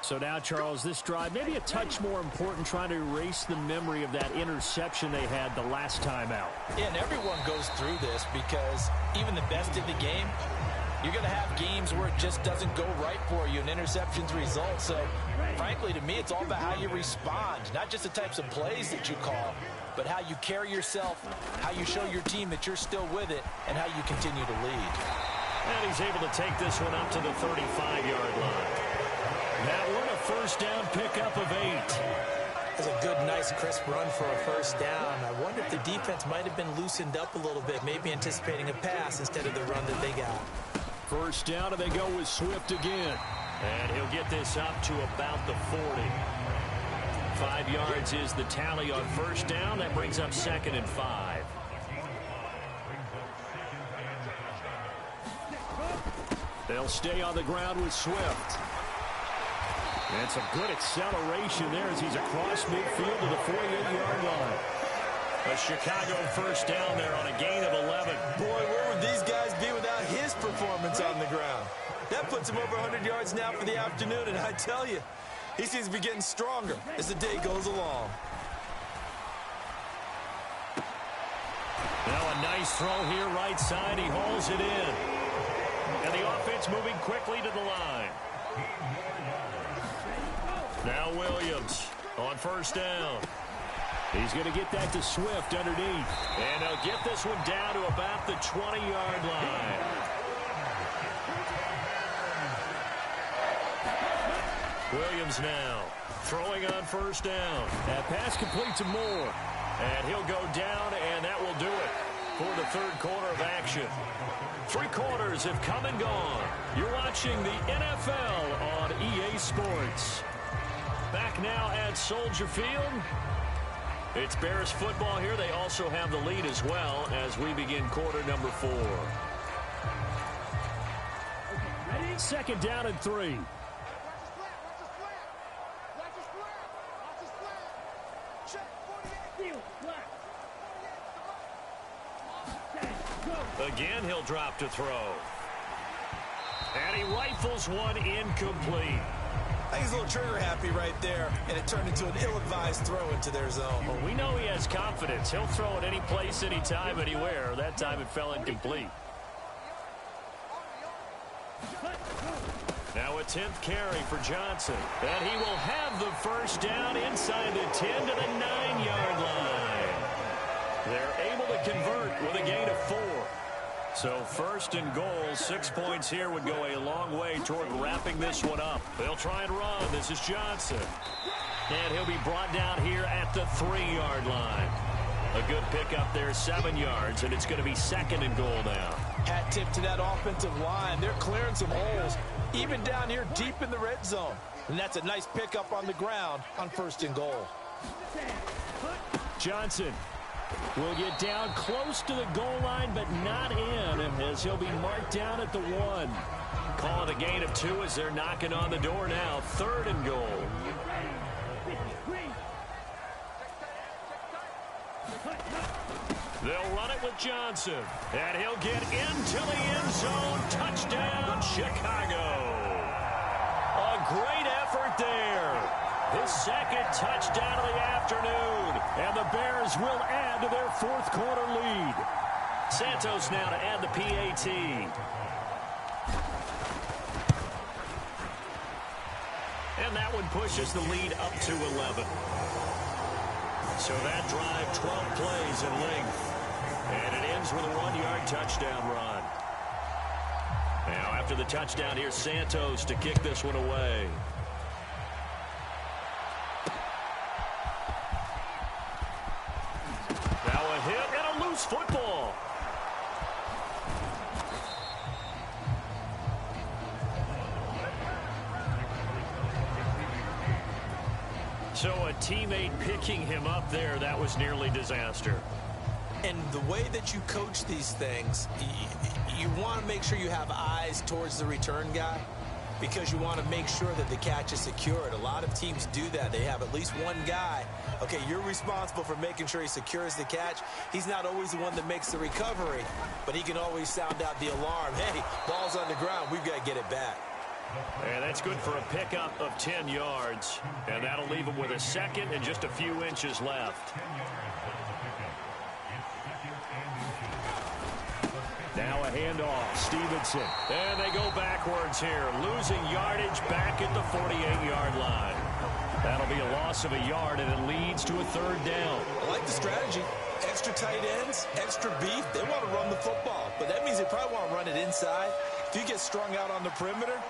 So now, Charles, this drive maybe a touch more important, trying to erase the memory of that interception they had the last time out. Yeah, and everyone goes through this because even the best in the game, you're going to have games where it just doesn't go right for you, and interceptions result. So, frankly, to me, it's all about how you respond, not just the types of plays that you call, but how you carry yourself, how you show your team that you're still with it, and how you continue to lead. And he's able to take this one up to the 35-yard line. That one a first down pickup of 8. That's a good, nice, crisp run for a first down. I wonder if the defense might have been loosened up a little bit, maybe anticipating a pass instead of the run that they got. First down, and they go with Swift again. And he'll get this up to about the 40. 5 yards is the tally on first down. That brings up 2nd and 5. They'll stay on the ground with Swift. And some good acceleration there as he's across midfield to the 48-yard line. A Chicago first down there on a gain of 11. Boy, where would these guys be without his performance on the ground? That puts him over 100 yards now for the afternoon, and I tell you, he seems to be getting stronger as the day goes along. Now a nice throw here right side. He hauls it in. And the offense moving quickly to the line. Now Williams on first down. He's going to get that to Swift underneath. And they'll get this one down to about the 20-yard line. Williams now throwing on first down. That pass complete to Moore. And he'll go down, and that will do it for the third quarter of action. 3 quarters have come and gone. You're watching the NFL on EA Sports. Back now at Soldier Field. It's Bears football here. They also have the lead as well as we begin quarter number 4. Second down and 3. Again, he'll drop to throw. And he rifles one incomplete. I think he's a little trigger happy right there, and it turned into an ill-advised throw into their zone. Well, we know he has confidence. He'll throw it any place, anytime, anywhere. That time it fell incomplete. Now a 10th carry for Johnson. And he will have the first down inside the 10 to the 9-yard line. They're able to convert with a gain of 4. So first and goal, 6 points here would go a long way toward wrapping this one up. They'll try and run. This is Johnson. And he'll be brought down here at the 3-yard line. A good pickup there, 7 yards, and it's going to be second and goal now. Hat tip to that offensive line. They're clearing some holes, even down here deep in the red zone. And that's a nice pickup on the ground on first and goal. Johnson will get down close to the goal line, but not in, as he'll be marked down at the 1. Call it a gain of 2 as they're knocking on the door now. Third and goal. They'll run it with Johnson, and he'll get into the end zone. Touchdown, Chicago. A great effort there. His second touchdown of the afternoon, and the Bears will add to their fourth quarter lead. Santos now to add the PAT. And that one pushes the lead up to 11. So that drive, 12 plays in length. And it ends with a 1-yard touchdown run. Now after the touchdown, here's Santos to kick this one away. Now a hit and a loose football. So a teammate picking him up there, that was nearly disaster. And the way that you coach these things, you want to make sure you have eyes towards the return guy because you want to make sure that the catch is secured. A lot of teams do that. They have at least one guy. Okay, you're responsible for making sure he secures the catch. He's not always the one that makes the recovery, but he can always sound out the alarm. Hey, ball's on the ground. We've got to get it back. And that's good for a pickup of 10 yards. And that'll leave him with a second and just a few inches left. Now a handoff. Stevenson. And they go backwards here. Losing yardage back at the 48-yard line. That'll be a loss of a yard, and it leads to a third down. I like the strategy. Extra tight ends, extra beef. They want to run the football. But that means they probably want to run it inside. If you get strung out on the perimeter,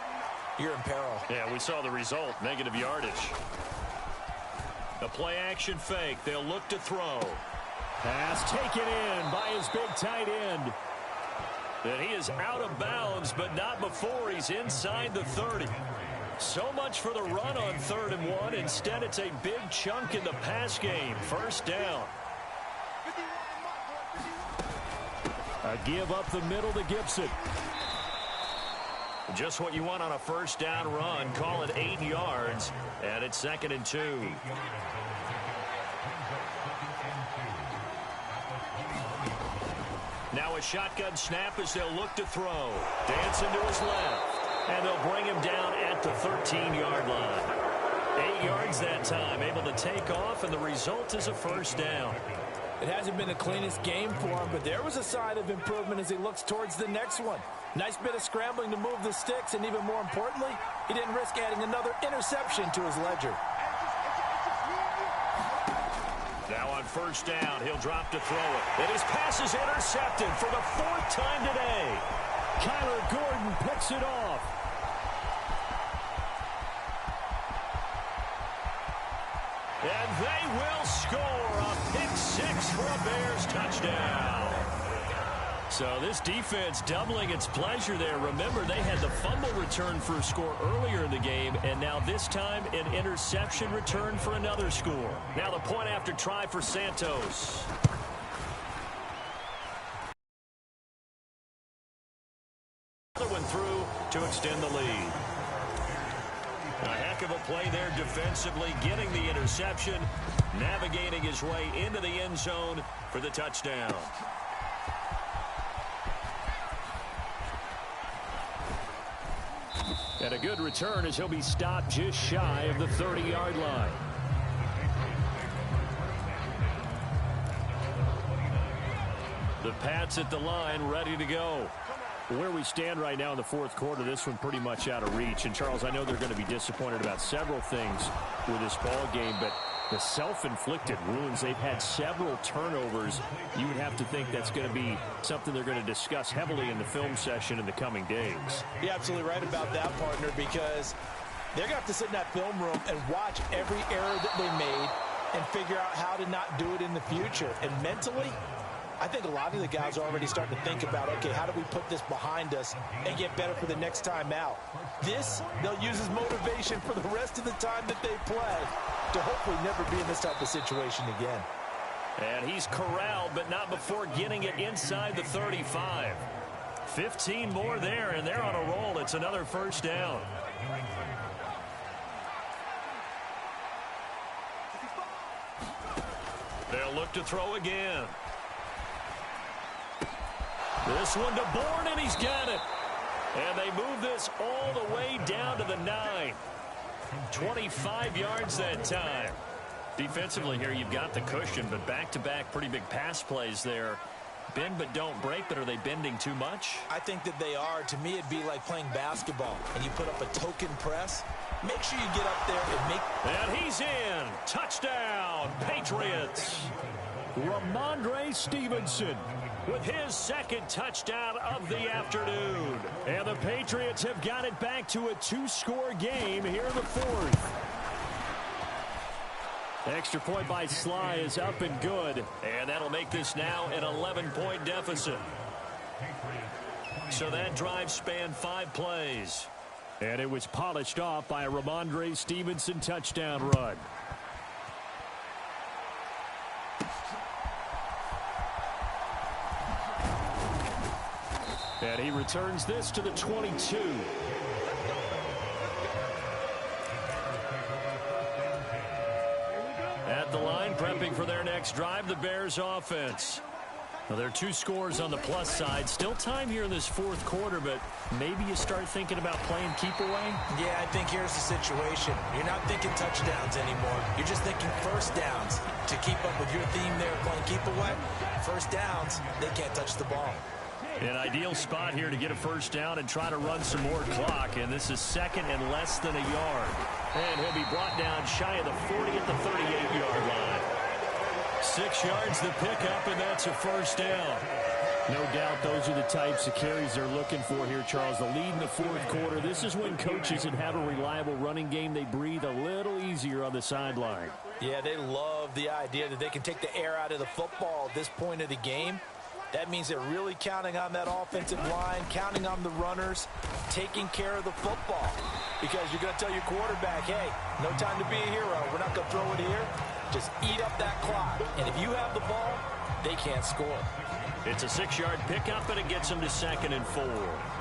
you're in peril. Yeah, we saw the result. Negative yardage. A play-action fake. They'll look to throw. Pass taken in by his big tight end. And he is out of bounds, but not before he's inside the 30. So much for the run on 3rd and 1. Instead, it's a big chunk in the pass game. First down. A give up the middle to Gibson. Just what you want on a first down run. Call it 8 yards, and it's 2nd and 2. Now a shotgun snap as they'll look to throw. Dancing to his left, and they'll bring him down at the 13-yard line. 8 yards that time, able to take off, and the result is a first down. It hasn't been the cleanest game for him, but there was a sign of improvement as he looks towards the next one. Nice bit of scrambling to move the sticks, and even more importantly, he didn't risk adding another interception to his ledger. Now on first down, he'll drop to throw it. And his pass is intercepted for the 4th time today. Kyler Gordon picks it off. And they will score a pick 6 for a Bears touchdown. So this defense doubling its pleasure there. Remember, they had the fumble return for a score earlier in the game, and now this time an interception return for another score. Now the point after try for Santos. Another one through to extend the lead. A heck of a play there defensively, getting the interception, navigating his way into the end zone for the touchdown. And a good return as he'll be stopped just shy of the 30-yard line. The Pats at the line, ready to go. Where we stand right now in the 4th quarter, this one pretty much out of reach. And, Charles, I know they're going to be disappointed about several things with this ball game, but the self-inflicted wounds, they've had several turnovers. You would have to think that's going to be something they're going to discuss heavily in the film session in the coming days. You're absolutely right about that, partner, because they're going to have to sit in that film room and watch every error that they made and figure out how to not do it in the future. And mentally, I think a lot of the guys are already starting to think about, okay, how do we put this behind us and get better for the next time out? This, they'll use as motivation for the rest of the time that they play to hopefully never be in this type of situation again. And he's corralled, but not before getting it inside the 35. 15 more there, and they're on a roll. It's another first down. They'll look to throw again. This one to Bourne, and he's got it. And they move this all the way down to the 9. 25 yards that time. Defensively here, you've got the cushion, but back-to-back pretty big pass plays there. Bend but don't break, but are they bending too much? I think that they are. To me, it'd be like playing basketball, and you put up a token press. Make sure you get up there and make... And he's in. Touchdown, Patriots. Ramondre Stevenson with his second touchdown of the afternoon. And the Patriots have got it back to a 2-score game here in the fourth. Extra point by Sly is up and good. And that'll make this now an 11-point deficit. So that drive spanned 5 plays. And it was polished off by a Ramondre Stevenson touchdown run. And he returns this to the 22. At the line, prepping for their next drive, the Bears offense. Well, there are 2 scores on the plus side. Still time here in this fourth quarter, but maybe you start thinking about playing keep away? Yeah, I think here's the situation. You're not thinking touchdowns anymore. You're just thinking first downs. To keep up with your theme there, playing keep away, first downs, they can't touch the ball. An ideal spot here to get a first down and try to run some more clock. And this is second and less than a yard. And he'll be brought down shy of the 40 at the 38-yard line. 6 yards the pickup, and that's a first down. No doubt those are the types of carries they're looking for here, Charles. The lead in the fourth quarter. This is when coaches that have a reliable running game, they breathe a little easier on the sideline. Yeah, they love the idea that they can take the air out of the football at this point of the game. That means they're really counting on that offensive line, counting on the runners, taking care of the football. Because you're going to tell your quarterback, hey, no time to be a hero. We're not going to throw it here. Just eat up that clock. And if you have the ball, they can't score. It's a 6-yard pickup, and it gets them to 2nd and 4.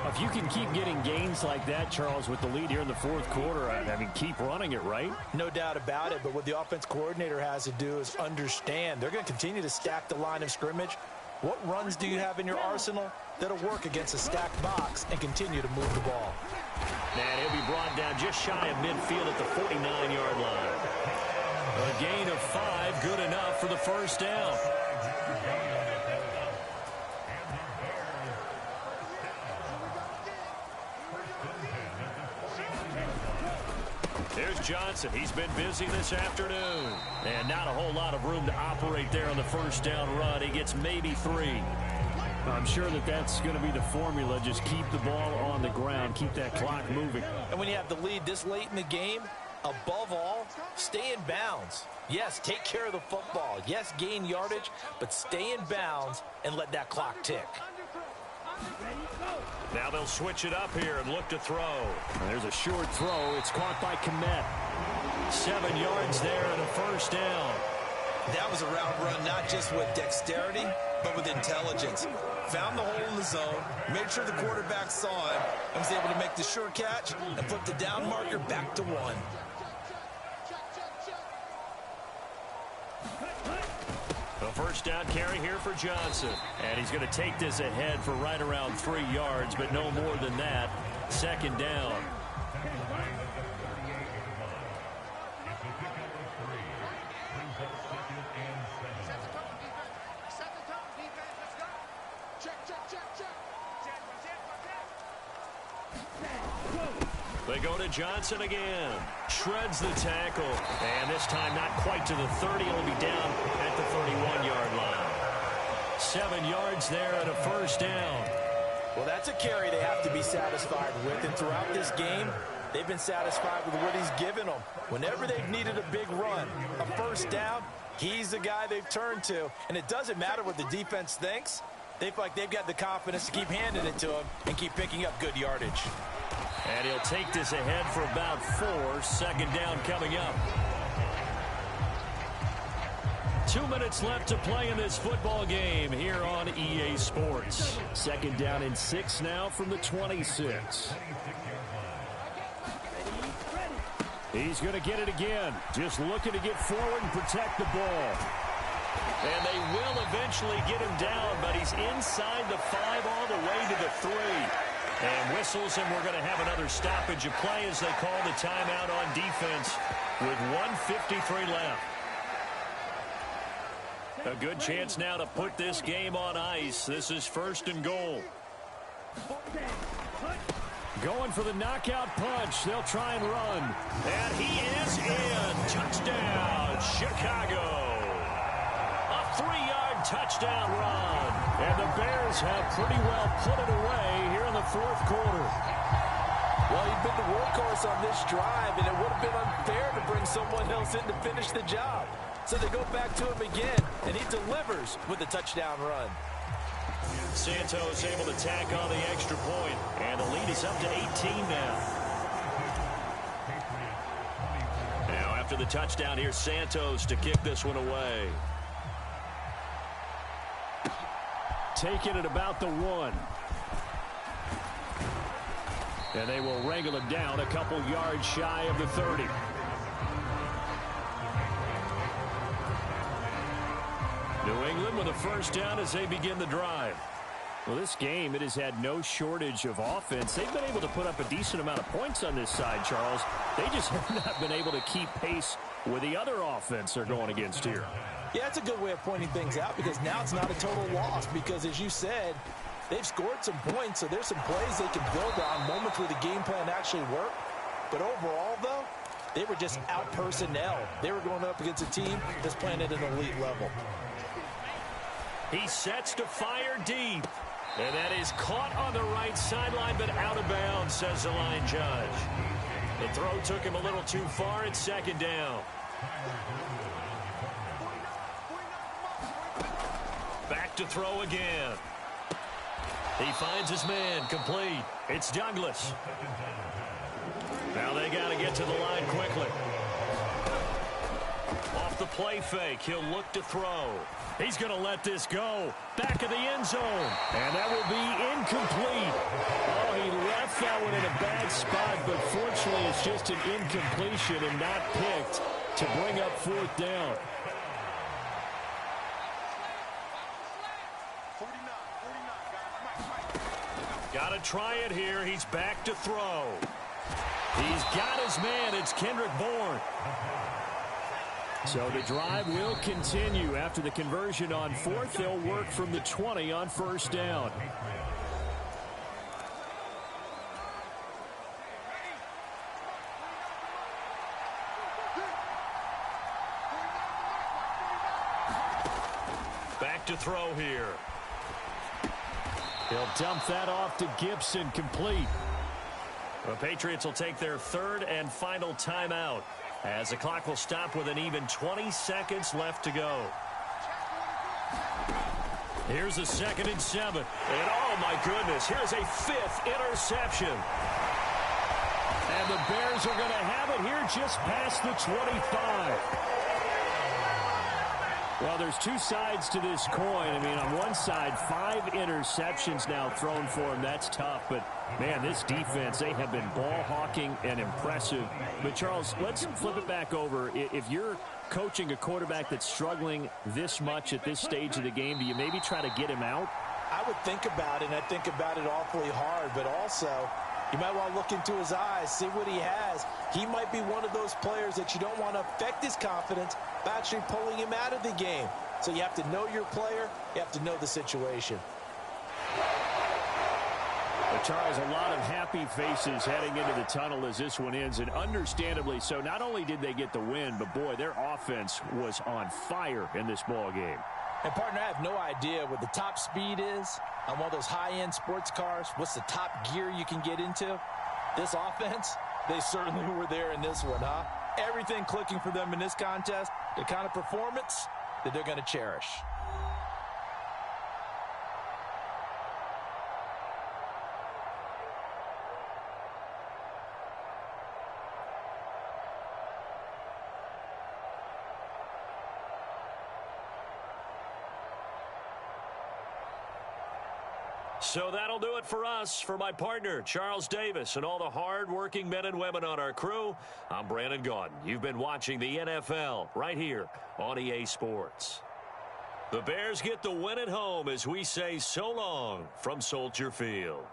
If you can keep getting gains like that, Charles, with the lead here in the fourth quarter, I mean, keep running it, right? No doubt about it. But what the offense coordinator has to do is understand. They're going to continue to stack the line of scrimmage. What runs do you have in your arsenal that'll work against a stacked box and continue to move the ball? And he'll be brought down just shy of midfield at the 49-yard line. A gain of 5, good enough for the first down. Here's Johnson. He's been busy this afternoon. And not a whole lot of room to operate there on the first down run. He gets maybe 3. I'm sure that that's going to be the formula. Just keep the ball on the ground. Keep that clock moving. And when you have the lead this late in the game, above all, stay in bounds. Yes, take care of the football. Yes, gain yardage, but stay in bounds and let that clock tick. Now they'll switch it up here and look to throw. And there's a short throw. It's caught by Kmet. 7 yards there and a first down. That was a route run not just with dexterity, but with intelligence. Found the hole in the zone, made sure the quarterback saw him, and was able to make the short catch and put the down marker back to 1. A first down carry here for Johnson. And he's going to take this ahead for right around 3 yards, but no more than that. 2nd down. They go to Johnson again. Shreds the tackle. And this time not quite to the 30. He'll be down at the 31-yard line. 7 yards there and a first down. Well, that's a carry they have to be satisfied with. And throughout this game, they've been satisfied with what he's given them. Whenever they've needed a big run, a first down, he's the guy they've turned to. And it doesn't matter what the defense thinks. They feel like they've got the confidence to keep handing it to him and keep picking up good yardage. And he'll take this ahead for about 4. 2nd down coming up. 2 minutes left to play in this football game here on EA Sports. 2nd down and 6 now from the 26. He's going to get it again. Just looking to get forward and protect the ball. And they will eventually get him down, but he's inside the 5 all the way to the 3. And whistles, and we're going to have another stoppage of play as they call the timeout on defense with 1:53 left. A good chance now to put this game on ice. This is 1st and goal. Going for the knockout punch. They'll try and run. And he is in. Touchdown, Chicago. A 3-yard touchdown run. And the Bears have pretty well put it away here in the fourth quarter. Well, he'd been the workhorse on this drive, and it would have been unfair to bring someone else in to finish the job. So they go back to him again, and he delivers with a touchdown run. Santos able to tack on the extra point, and the lead is up to 18 now. Now after the touchdown, here's Santos to kick this one away. Taking it about the 1. And they will wrangle him down a couple yards shy of the 30. New England with a first down as they begin the drive. Well, this game, it has had no shortage of offense. They've been able to put up a decent amount of points on this side, Charles. They just have not been able to keep pace with the other offense they're going against here. Yeah, that's a good way of pointing things out because now it's not a total loss because, as you said, they've scored some points, so there's some plays they can build on, moments where the game plan actually worked. But overall, though, they were just out-personnel. They were going up against a team that's playing at an elite level. He sets to fire deep. And that is caught on the right sideline, but out of bounds, says the line judge. The throw took him a little too far. It's second down. Back to throw again. He finds his man, complete. It's Douglas. Now they got to get to the line quickly. Off the play fake, he'll look to throw. He's going to let this go. Back of the end zone. And that will be incomplete. Oh, he left that one in a bad spot, but fortunately it's just an incompletion and not picked to bring up fourth down. Got to try it here. He's back to throw. He's got his man. It's Kendrick Bourne. So the drive will continue. After the conversion on fourth, they'll work from the 20 on first down. Back to throw here. He'll dump that off to Gibson, complete. The Patriots will take their third and final timeout as the clock will stop with an even 20 seconds left to go. Here's a 2nd and 7. And oh my goodness, here's a 5th interception. And the Bears are going to have it here just past the 25. Well, there's two sides to this coin. I mean, on one side, 5 interceptions now thrown for him. That's tough. But, man, this defense, they have been ball hawking and impressive. But, Charles, let's flip it back over. If you're coaching a quarterback that's struggling this much at this stage of the game, do you maybe try to get him out? I would think about it, and I think about it awfully hard. But also, you might want to look into his eyes, see what he has. He might be one of those players that you don't want to affect his confidence by actually pulling him out of the game. So you have to know your player. You have to know the situation. But Charles, a lot of happy faces heading into the tunnel as this one ends, and understandably so. Not only did they get the win, but, boy, their offense was on fire in this ball game. And, partner, I have no idea what the top speed is on one of those high-end sports cars. What's the top gear you can get into? This offense, they certainly were there in this one, huh? Everything clicking for them in this contest, the kind of performance that they're going to cherish. So that'll do it for us. For my partner, Charles Davis, and all the hard-working men and women on our crew, I'm Brandon Gaudin. You've been watching the NFL right here on EA Sports. The Bears get the win at home as we say so long from Soldier Field.